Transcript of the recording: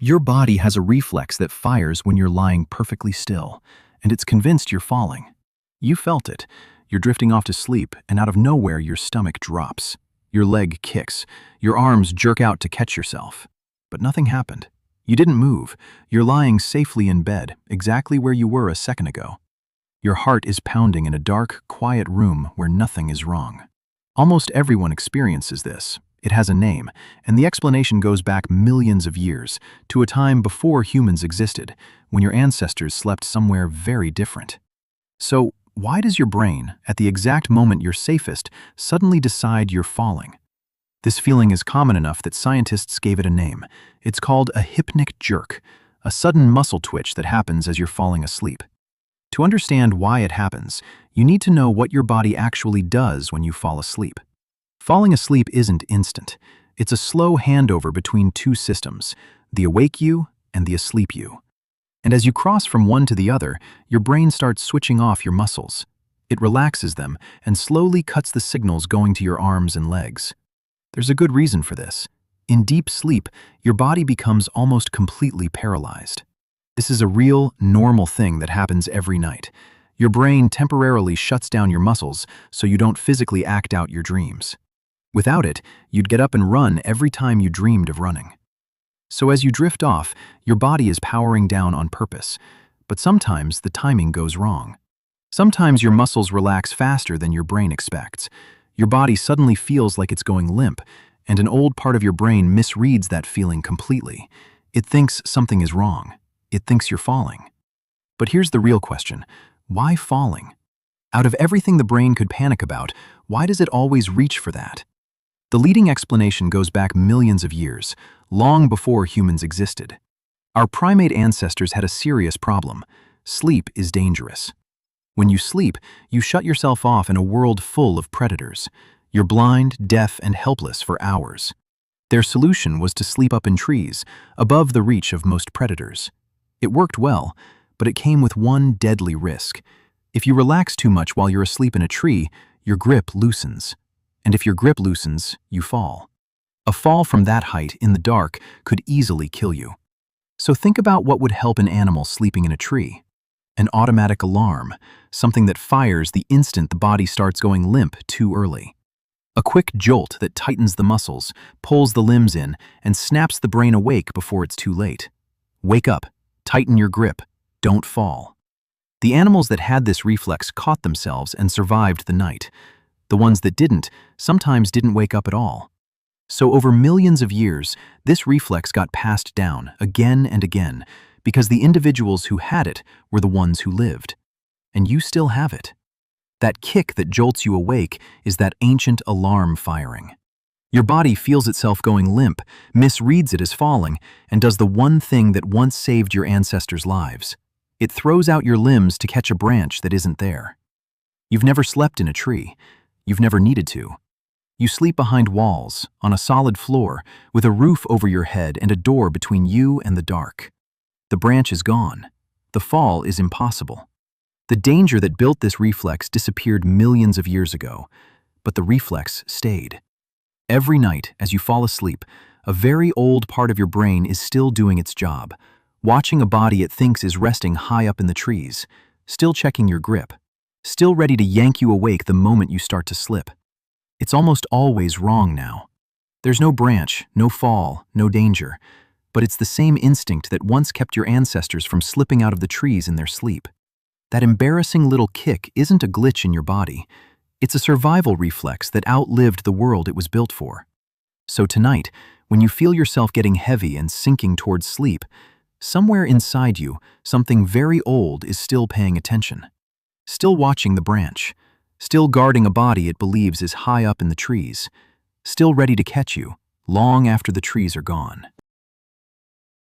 Your body has a reflex that fires when you're lying perfectly still, and it's convinced you're falling. You felt it. You're drifting off to sleep, and out of nowhere your stomach drops. Your leg kicks. Your arms jerk out to catch yourself. But nothing happened. You didn't move. You're lying safely in bed, exactly where you were a second ago. Your heart is pounding in a dark, quiet room where nothing is wrong. Almost everyone experiences this. It has a name, and the explanation goes back millions of years, to a time before humans existed, when your ancestors slept somewhere very different. So, why does your brain, at the exact moment you're safest, suddenly decide you're falling? This feeling is common enough that scientists gave it a name. It's called a hypnic jerk, a sudden muscle twitch that happens as you're falling asleep. To understand why it happens, you need to know what your body actually does when you fall asleep. Falling asleep isn't instant. It's a slow handover between two systems, the awake you and the asleep you. And as you cross from one to the other, your brain starts switching off your muscles. It relaxes them and slowly cuts the signals going to your arms and legs. There's a good reason for this. In deep sleep, your body becomes almost completely paralyzed. This is a real, normal thing that happens every night. Your brain temporarily shuts down your muscles so you don't physically act out your dreams. Without it, you'd get up and run every time you dreamed of running. So as you drift off, your body is powering down on purpose, but sometimes the timing goes wrong. Sometimes your muscles relax faster than your brain expects. Your body suddenly feels like it's going limp, and an old part of your brain misreads that feeling completely. It thinks something is wrong. It thinks you're falling. But here's the real question. Why falling? Out of everything the brain could panic about, why does it always reach for that? The leading explanation goes back millions of years, long before humans existed. Our primate ancestors had a serious problem. Sleep is dangerous. When you sleep, you shut yourself off in a world full of predators. You're blind, deaf, and helpless for hours. Their solution was to sleep up in trees, above the reach of most predators. It worked well, but it came with one deadly risk. If you relax too much while you're asleep in a tree, your grip loosens. And if your grip loosens, you fall. A fall from that height in the dark could easily kill you. So think about what would help an animal sleeping in a tree. An automatic alarm, something that fires the instant the body starts going limp too early. A quick jolt that tightens the muscles, pulls the limbs in, and snaps the brain awake before it's too late. Wake up, tighten your grip, don't fall. The animals that had this reflex caught themselves and survived the night. The ones that didn't sometimes didn't wake up at all. So over millions of years, this reflex got passed down again and again because the individuals who had it were the ones who lived. And you still have it. That kick that jolts you awake is that ancient alarm firing. Your body feels itself going limp, misreads it as falling, and does the one thing that once saved your ancestors' lives. It throws out your limbs to catch a branch that isn't there. You've never slept in a tree. You've never needed to. You sleep behind walls, on a solid floor, with a roof over your head and a door between you and the dark. The branch is gone. The fall is impossible. The danger that built this reflex disappeared millions of years ago, but the reflex stayed. Every night, as you fall asleep, a very old part of your brain is still doing its job, watching a body it thinks is resting high up in the trees, still checking your grip, still ready to yank you awake the moment you start to slip. It's almost always wrong now. There's no branch, no fall, no danger, but it's the same instinct that once kept your ancestors from slipping out of the trees in their sleep. That embarrassing little kick isn't a glitch in your body. It's a survival reflex that outlived the world it was built for. So tonight, when you feel yourself getting heavy and sinking towards sleep, somewhere inside you, something very old is still paying attention. Still watching the branch. Still guarding a body it believes is high up in the trees. Still ready to catch you, long after the trees are gone.